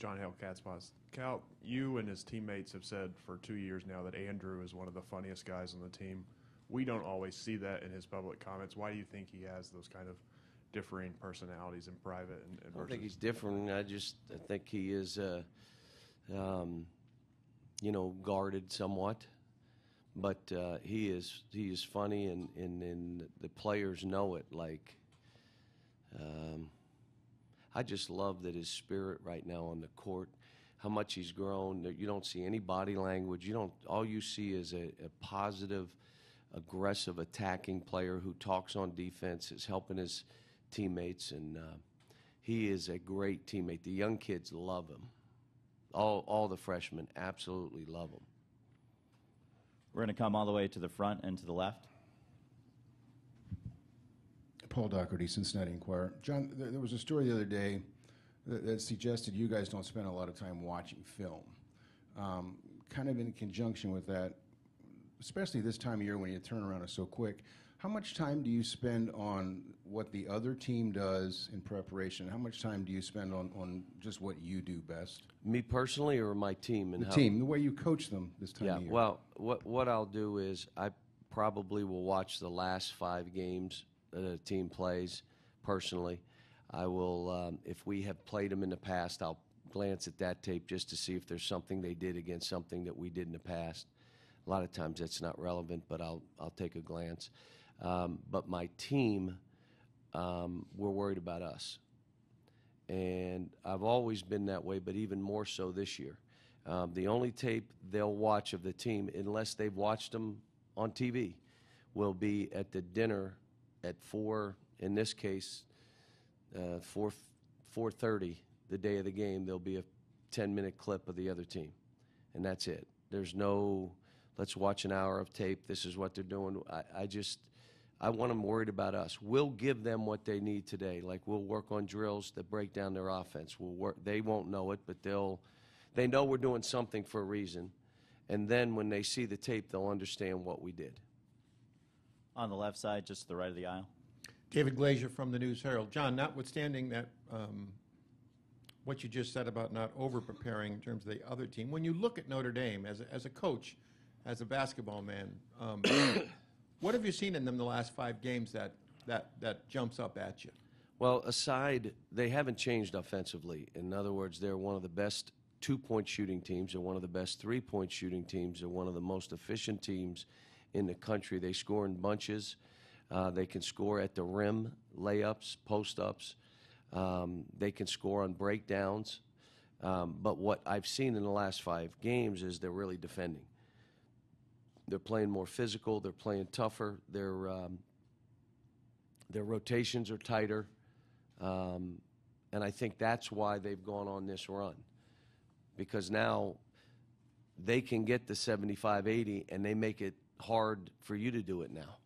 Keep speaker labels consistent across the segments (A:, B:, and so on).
A: John Hale, Catspaws. Cal, you and his teammates have said for 2 years now that Andrew is one of the funniest guys on the team. We don't always see that in his public comments. Why do you think he has those kind of differing personalities in private?
B: I don't think he's different. I think he is, guarded somewhat. But he is funny, and the players know it. Like, I just love that his spirit right now on the court, how much he's grown. You don't see any body language. All you see is a positive, aggressive, attacking player who talks on defense, is helping his teammates, and he is a great teammate. The young kids love him. All the freshmen absolutely love him.
C: We're going to come all the way to the front and to the left.
D: Paul Doherty, Cincinnati Enquirer. John, there was a story the other day that suggested you guys don't spend a lot of time watching film. Kind of in conjunction with that, especially this time of year when your turnaround is so quick, how much time do you spend on what the other team does in preparation? How much time do you spend on just what you do best?
B: Me personally, or my team?
D: The team, the way you coach them this time of year.
B: Well, what I'll do is I probably will watch the last 5 games that a team plays personally. I will, if we have played them in the past, I'll glance at that tape just to see if there's something they did against something that we did in the past. A lot of times that's not relevant, but I'll take a glance. But my team, we're worried about us. And I've always been that way, but even more so this year. The only tape they'll watch of the team, unless they've watched them on TV, will be at the dinner at 4, in this case, 4:30, the day of the game. There'll be a 10-minute clip of the other team, and that's it. There's no, let's watch an hour of tape. This is what they're doing. I want them worried about us. We'll give them what they need today. Like, we'll work on drills that break down their offense. They won't know it, but they know we're doing something for a reason. And then when they see the tape, they'll understand what we did.
C: On the left side, just to the right of the aisle.
E: David Glazier from the News Herald. John, notwithstanding that, what you just said about not over-preparing in terms of the other team, when you look at Notre Dame as a coach, as a basketball man, what have you seen in them the last 5 games that jumps up at you?
B: Well, they haven't changed offensively. In other words, they're one of the best 2-point shooting teams. They're one of the best 3-point shooting teams. They're one of the most efficient teams in the country. They score in bunches. They can score at the rim, layups, post-ups. They can score on breakdowns. But what I've seen in the last 5 games is they're really defending. They're playing more physical. They're playing tougher. Their rotations are tighter. And I think that's why they've gone on this run. Because now they can get the 75-80, and they make it hard for you to do it now.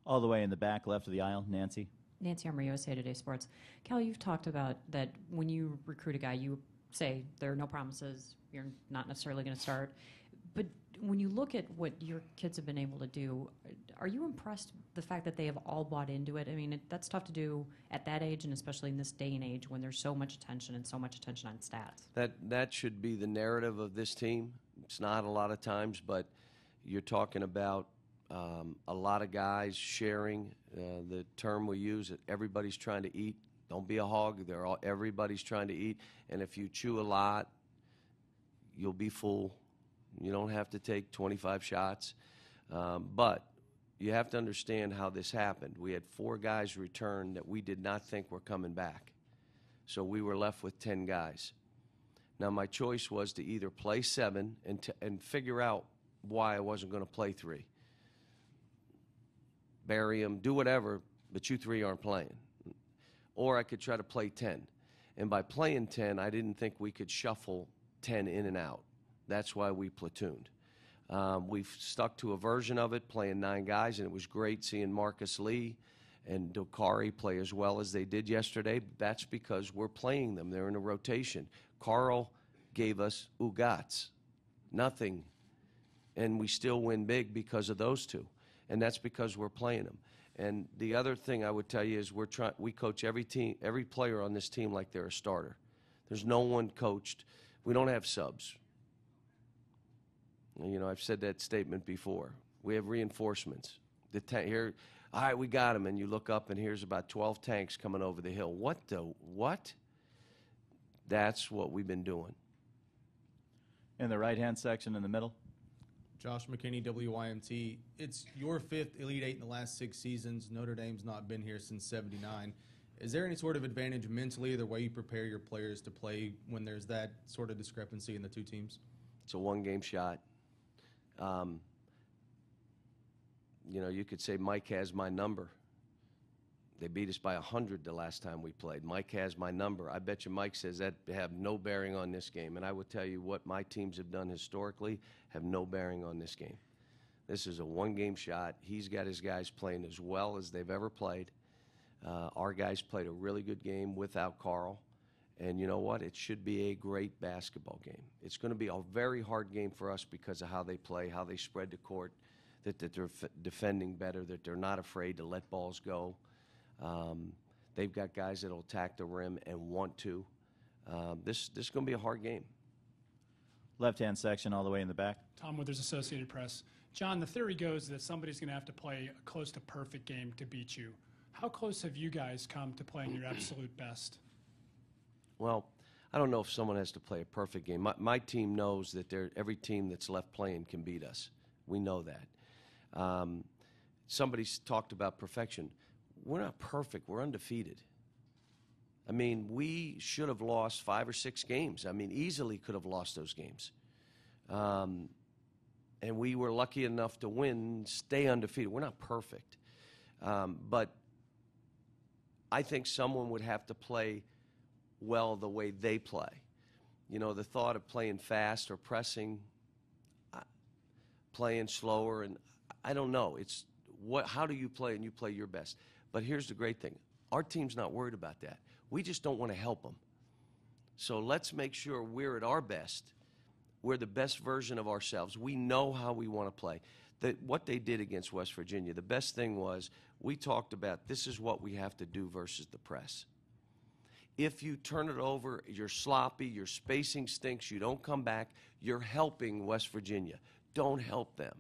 C: All the way in the back left of the aisle, Nancy.
F: Nancy Armour, USA Today Sports. Cal, you've talked about that when you recruit a guy, you say there are no promises, you're not necessarily going to start. But when you look at what your kids have been able to do, are you impressed the fact that they have all bought into it? I mean, that's tough to do at that age, and especially in this day and age when there's so much attention and so much attention on stats.
B: That should be the narrative of this team. It's not a lot of times, but you're talking about a lot of guys sharing. The term we use, everybody's trying to eat. Don't be a hog. Everybody's trying to eat. And if you chew a lot, you'll be full. You don't have to take 25 shots. But you have to understand how this happened. We had 4 guys return that we did not think were coming back. So we were left with 10 guys. Now, my choice was to either play 7 and figure out why I wasn't going to play 3. Bury them, do whatever, but you 3 aren't playing. Or I could try to play 10. And by playing 10, I didn't think we could shuffle 10 in and out. That's why we platooned. We've stuck to a version of it, playing 9 guys, and it was great seeing Marcus Lee and Dokari play as well as they did yesterday. That's because we're playing them. They're in a rotation. Carl gave us Ugats, nothing, and we still win big because of those 2, and that's because we're playing them. And the other thing I would tell you is we coach every player on this team like they're a starter. There's no one coached. We don't have subs. You know, I've said that statement before. We have reinforcements. Here, all right, we got them, and you look up, and here's about 12 tanks coming over the hill. What? That's what we've been doing.
C: In the right-hand section in the middle.
G: Josh McKinney, WYMT. It's your 5th Elite Eight in the last 6 seasons. Notre Dame's not been here since '79. Is there any sort of advantage mentally, the way you prepare your players to play when there's that sort of discrepancy in the two teams?
B: It's a one-game shot. You know, you could say Mike has my number. They beat us by 100 the last time we played. Mike has my number. I bet you Mike says that have no bearing on this game. And I would tell you what my teams have done historically have no bearing on this game. This is a one-game shot. He's got his guys playing as well as they've ever played. Our guys played a really good game without Carl. And you know what? It should be a great basketball game. It's going to be a very hard game for us because of how they play, how they spread the court, that they're defending better, that they're not afraid to let balls go. They've got guys that will attack the rim and want to. This is going to be a hard game.
C: Left-hand section all the way in the back.
H: Tom Withers, Associated Press. John, the theory goes that somebody's going to have to play a close to perfect game to beat you. How close have you guys come to playing your absolute best?
B: Well, I don't know if someone has to play a perfect game. My team knows that every team that's left playing can beat us. We know that. Somebody's talked about perfection. We're not perfect. We're undefeated. I mean, we should have lost 5 or 6 games. I mean, easily could have lost those games. And we were lucky enough to win, stay undefeated. We're not perfect. But I think someone would have to play well the way they play. You know, the thought of playing fast or pressing, playing slower, and I don't know. It's how do you play, and you play your best. But here's the great thing. Our team's not worried about that. We just don't want to help them. So let's make sure we're at our best. We're the best version of ourselves. We know how we want to play. What they did against West Virginia, the best thing was we talked about this is what we have to do versus the press. If you turn it over, you're sloppy, your spacing stinks, you don't come back, you're helping West Virginia. Don't help them.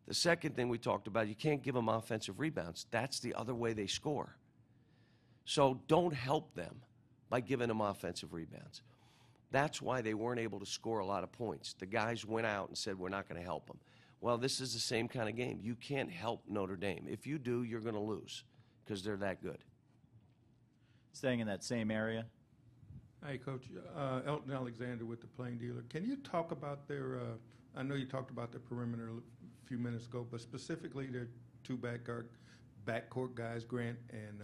B: The second thing we talked about, you can't give them offensive rebounds. That's the other way they score. So don't help them by giving them offensive rebounds. That's why they weren't able to score a lot of points. The guys went out and said, we're not going to help them. Well, this is the same kind of game. You can't help Notre Dame. If you do, you're going to lose because they're that good.
C: Staying in that same area.
E: Hey, Coach. Elton Alexander with the Plain Dealer. Can you talk about their I know you talked about the perimeter a few minutes ago, but specifically their 2 backcourt guys, Grant and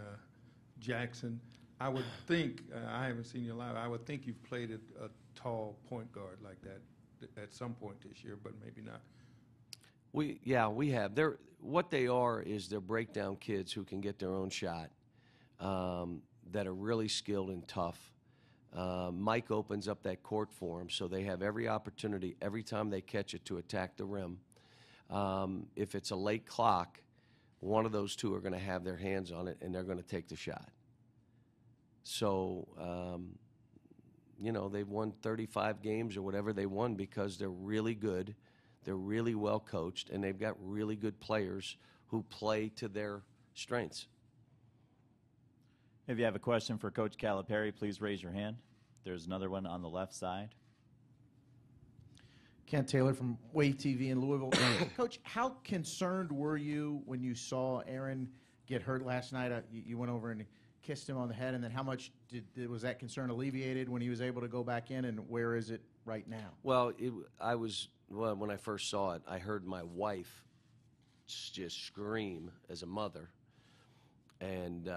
E: Jackson. I would think, I haven't seen you live, I would think you've played a tall point guard like that at some point this year, but maybe not.
B: We have. What they are is they're breakdown kids who can get their own shot, that are really skilled and tough. Mike opens up that court for them, so they have every opportunity every time they catch it to attack the rim. If it's a late clock, one of those two are going to have their hands on it, and they're going to take the shot. So, you know, they've won 35 games or whatever they won because they're really good, they're really well coached, and they've got really good players who play to their strengths.
C: If you have a question for Coach Calipari, please raise your hand. There's another one on the left side.
I: Kent Taylor from Wave TV in Louisville. Coach, how concerned were you when you saw Aaron get hurt last night? You went over and kissed him on the head, and then how much was that concern alleviated when he was able to go back in, and where is it right now?
B: Well, when I first saw it, I heard my wife just scream as a mother, and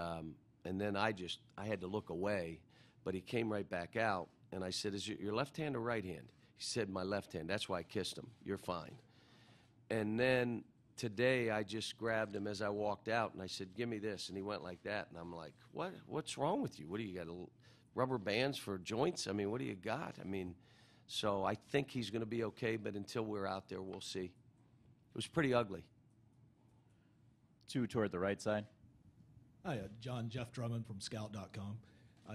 B: then I had to look away, but he came right back out, and I said, is it your left hand or right hand? He said, my left hand. That's why I kissed him. You're fine. And then today I just grabbed him as I walked out, and I said, give me this. And he went like that, and I'm like, what? What's wrong with you? What do you got, rubber bands for joints? I mean, what do you got? I mean, so I think he's going to be okay, but until we're out there, we'll see. It was pretty ugly.
C: 2 toward the right side.
J: Hi, Jeff Drummond from Scout.com.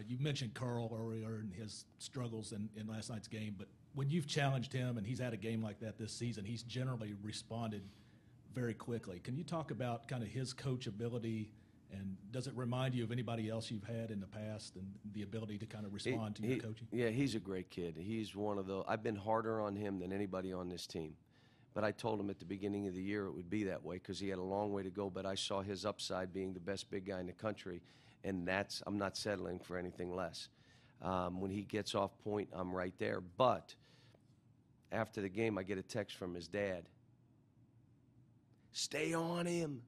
J: You mentioned Carl earlier and his struggles in last night's game, but when you've challenged him and he's had a game like that this season, he's generally responded very quickly. Can you talk about kind of his coachability, and does it remind you of anybody else you've had in the past and the ability to kind of respond to your coaching?
B: Yeah, he's a great kid. He's one of the – I've been harder on him than anybody on this team. But I told him at the beginning of the year it would be that way because he had a long way to go, but I saw his upside being the best big guy in the country, and I'm not settling for anything less. When he gets off point, I'm right there. But after the game, I get a text from his dad. Stay on him.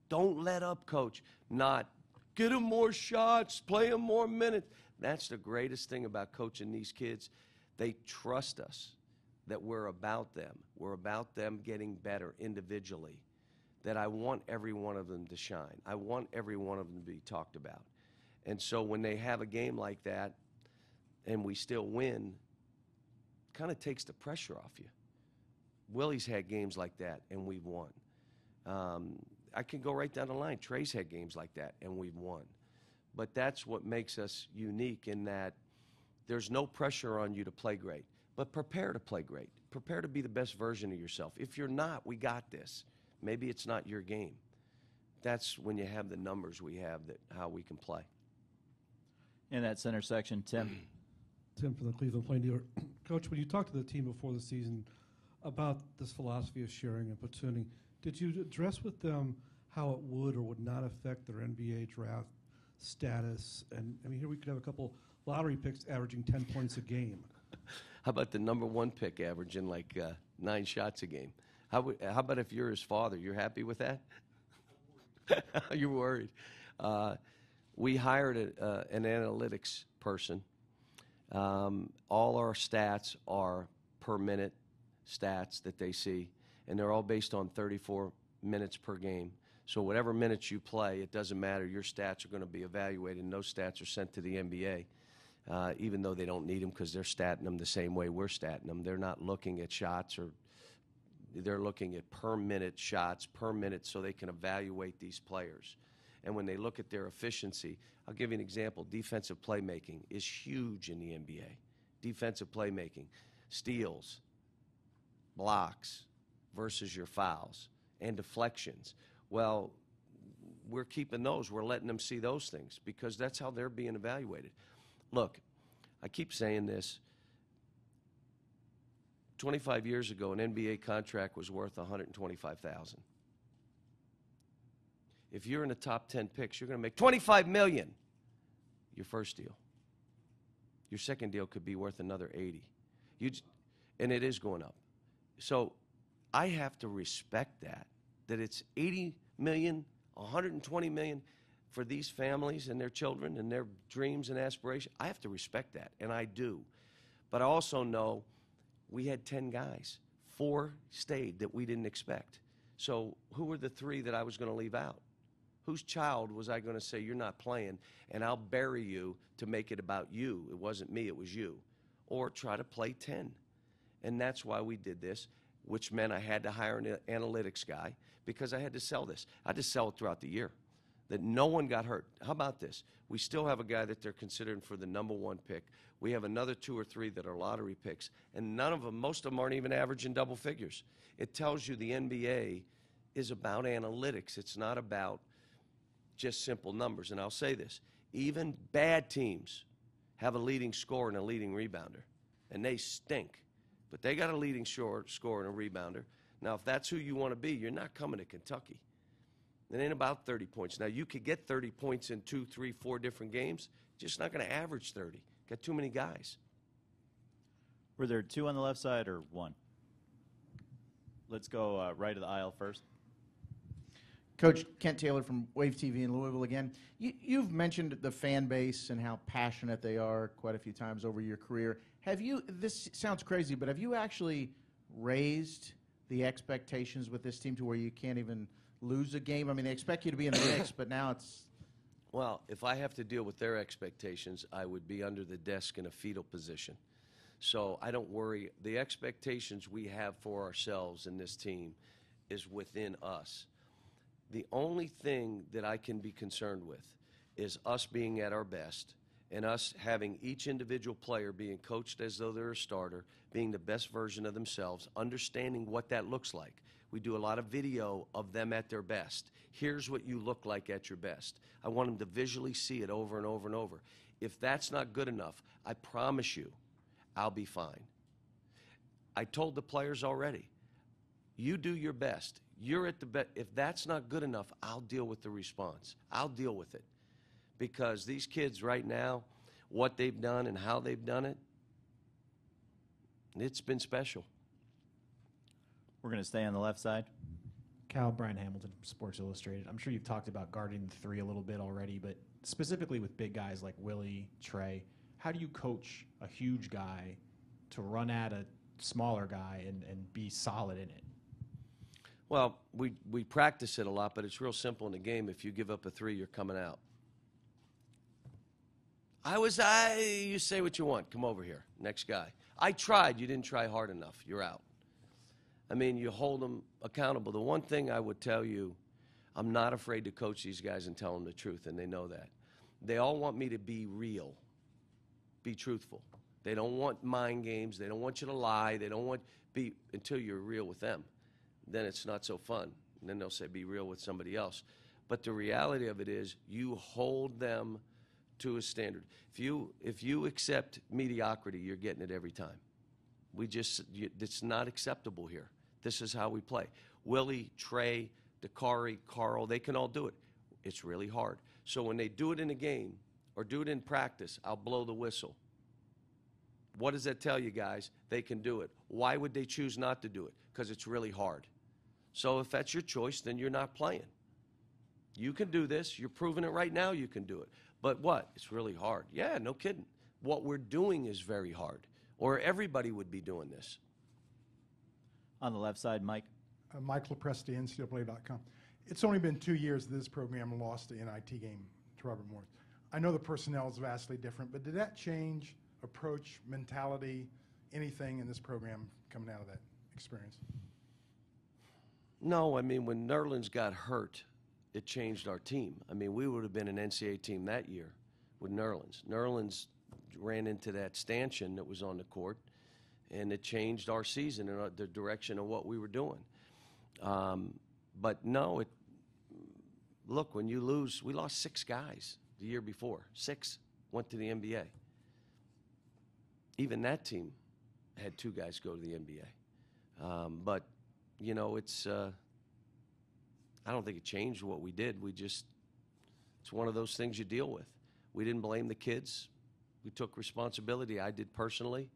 B: Don't let up, coach. Not get him more shots, play him more minutes. That's the greatest thing about coaching these kids. They trust us that we're about them. We're about them getting better individually, that I want every one of them to shine. I want every one of them to be talked about. And so when they have a game like that and we still win, it kind of takes the pressure off you. Willie's had games like that, and we've won. I can go right down the line. Trey's had games like that, and we've won. But that's what makes us unique in that there's no pressure on you to play great. But prepare to play great. Prepare to be the best version of yourself. If you're not, we got this. Maybe it's not your game. That's when you have the numbers we have, that how we can play.
C: In that center section, Tim.
K: Tim from the Cleveland Plain Dealer. Coach, when you talked to the team before the season about this philosophy of sharing and platooning, did you address with them how it would or would not affect their NBA draft status? And, I mean, here we could have a couple lottery picks averaging 10 points a game.
B: How about the number one pick averaging like 9 shots a game? How about if you're his father? You're happy with that? You're worried. We hired an analytics person. All our stats are per minute stats that they see, and they're all based on 34 minutes per game. So whatever minutes you play, it doesn't matter. Your stats are going to be evaluated, and those stats are sent to the NBA, even though they don't need them because they're statting them the same way we're statting them. They're not looking at shots, or they're looking at per minute shots, per minute, so they can evaluate these players. And when they look at their efficiency, I'll give you an example. Defensive playmaking is huge in the NBA. Defensive playmaking, steals, blocks versus your fouls, and deflections. Well, we're keeping those. We're letting them see those things because that's how they're being evaluated. Look, I keep saying this. 25 years ago, an NBA contract was worth $125,000. If you're in the top 10 picks, you're going to make $25 million. Your first deal. Your second deal could be worth another $80. And it is going up. So I have to respect that it's $80 million, $120 million for these families and their children and their dreams and aspirations. I have to respect that, and I do. But I also know we had 10 guys. 4 stayed that we didn't expect. So who were the 3 that I was going to leave out? Whose child was I going to say, you're not playing, and I'll bury you to make it about you? It wasn't me, it was you. Or try to play 10. And that's why we did this, which meant I had to hire an analytics guy because I had to sell this. I had to sell it throughout the year, that no one got hurt. How about this? We still have a guy that they're considering for the number 1 pick. We have another 2 or 3 that are lottery picks, and none of them, most of them aren't even averaging double figures. It tells you the NBA is about analytics. It's not about just simple numbers. And I'll say this, even bad teams have a leading scorer and a leading rebounder, and they stink. But they got a leading scorer and a rebounder. Now, if that's who you want to be, you're not coming to Kentucky. It ain't about 30 points. Now, you could get 30 points in 2, 3, 4 different games, just not going to average 30. Got too many guys.
C: Were there 2 on the left side or 1? Let's go right of the aisle first.
I: Coach Kent Taylor from Wave TV in Louisville again. You've mentioned the fan base and how passionate they are quite a few times over your career. Have you, this sounds crazy, but have you actually raised the expectations with this team to where you can't even lose a game? I mean, they expect you to be in the mix, but now it's...
B: Well, if I have to deal with their expectations, I would be under the desk in a fetal position. So I don't worry. The expectations we have for ourselves in this team is within us. The only thing that I can be concerned with is us being at our best and us having each individual player being coached as though they're a starter, being the best version of themselves, understanding what that looks like. We do a lot of video of them at their best. Here's what you look like at your best. I want them to visually see it over and over and over. If that's not good enough, I promise you, I'll be fine. I told the players already, you do your best. You're at the best. If that's not good enough, I'll deal with the response. I'll deal with it. Because these kids right now, what they've done and how they've done it, it's been special.
C: We're going to stay on the left side.
L: Cal, Brian Hamilton from Sports Illustrated. I'm sure you've talked about guarding the three a little bit already, but specifically with big guys like Willie, Trey, how do you coach a huge guy to run at a smaller guy and be solid in it?
B: Well, we practice it a lot, but it's real simple in the game. If you give up a three, you're coming out. You say what you want. Come over here. Next guy. I tried. You didn't try hard enough. You're out. I mean, you hold them accountable. The one thing I would tell you, I'm not afraid to coach these guys and tell them the truth, and they know that. They all want me to be real, be truthful. They don't want mind games. They don't want you to lie. They don't want until you're real with them. Then it's not so fun. And then they'll say, be real with somebody else. But the reality of it is you hold them to a standard. If you accept mediocrity, you're getting it every time. It's not acceptable here. This is how we play. Willie, Trey, Dakari, Carl, they can all do it. It's really hard. So when they do it in a game or do it in practice, I'll blow the whistle. What does that tell you guys? They can do it. Why would they choose not to do it? Because it's really hard. So if that's your choice, then you're not playing. You can do this. You're proving it right now you can do it. But what? It's really hard. Yeah, no kidding. What we're doing is very hard, or everybody would be doing this.
C: On the left side, Mike.
M: Mike LaPresti, NCAA.com. It's only been 2 years this program lost the NIT game to Robert Morris. I know the personnel is vastly different, but did that change approach, mentality, anything in this program coming out of that experience?
B: No, I mean, when Nerlens got hurt, it changed our team. I mean, we would have been an NCAA team that year with Nerlens. Nerlens ran into that stanchion that was on the court, and it changed our season and the direction of what we were doing. But no, look, when you lose, we lost 6 guys the year before. 6 went to the NBA. Even that team had 2 guys go to the NBA. But, you know, I don't think it changed what we did. It's one of those things you deal with. We didn't blame the kids. We took responsibility. I did personally.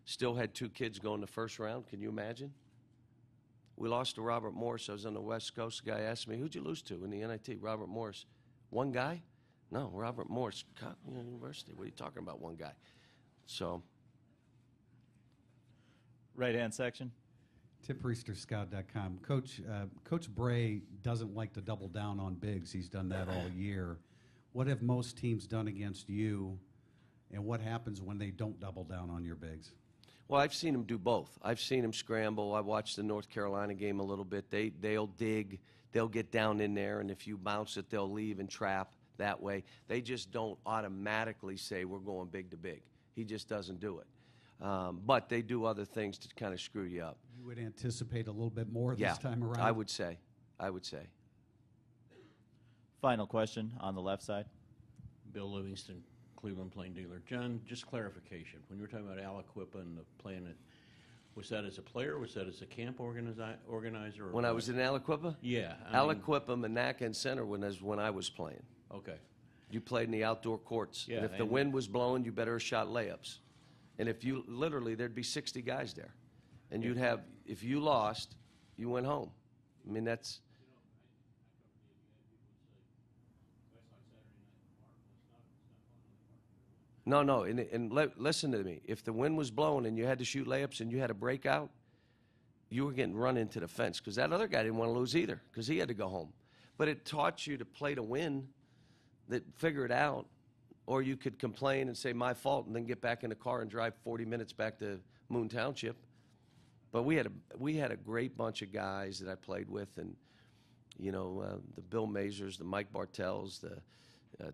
B: Still had 2 kids go in the first round. Can you imagine? We lost to Robert Morris. I was on the West Coast. The guy asked me, who'd you lose to in the NIT? Robert Morris. One guy? No, Robert Morris. University. What are you talking about, one guy? So.
C: Right-hand section.
N: TipReasterScout.com. Coach Bray doesn't like to double down on bigs. He's done that all year. What have most teams done against you, and what happens when they don't double down on your bigs?
B: Well, I've seen him do both. I've seen him scramble. I watched the North Carolina game a little bit. They'll dig. They'll get down in there, and if you bounce it, they'll leave and trap that way. They just don't automatically say, we're going big to big. He just doesn't do it. But they do other things to kind of screw you up.
N: You would anticipate a little bit more this time around?
B: I would say.
C: Final question on the left side.
O: Bill Livingston, Cleveland Plain Dealer. John, just clarification. When you were talking about Aliquippa and the playing it, was that as a player? Was that as a camp organizer? Or
B: when I was in Aliquippa?
O: Yeah.
B: Aliquippa, Monaca, and Center when I was playing.
O: Okay.
B: You played in the outdoor courts.
O: Yeah,
B: and if the wind was blowing, you better have shot layups. And if you, literally, there'd be 60 guys there. And you'd have, if you lost, you went home. I mean, that's. No, and listen to me. If the wind was blowing and you had to shoot layups and you had a breakout, you were getting run into the fence because that other guy didn't want to lose either because he had to go home. But it taught you to play to win, figure it out, or you could complain and say, my fault, and then get back in the car and drive 40 minutes back to Moon Township. But we had a great bunch of guys that I played with, and, you know, the Bill Mazurs, the Mike Bartels, the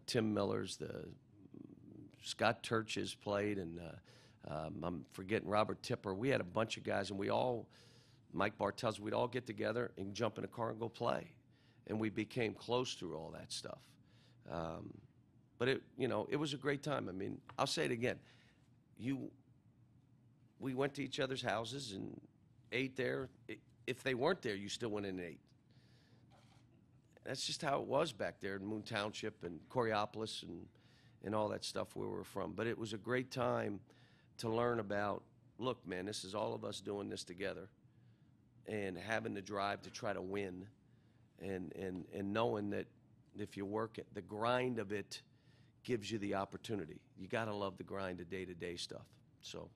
B: Tim Millers, the Scott Turches played, and I'm forgetting Robert Tipper. We had a bunch of guys, and we all, Mike Bartels, we'd all get together and jump in a car and go play. And we became close through all that stuff. But it was a great time. I mean, I'll say it again. We went to each other's houses and ate there. If they weren't there, you still went in and ate. That's just how it was back there in Moon Township and Coriopolis and all that stuff where we're from. But it was a great time to learn about, look, man, this is all of us doing this together and having the drive to try to win and knowing that if you work it, the grind of it gives you the opportunity. You got to love the grind of day-to-day stuff. So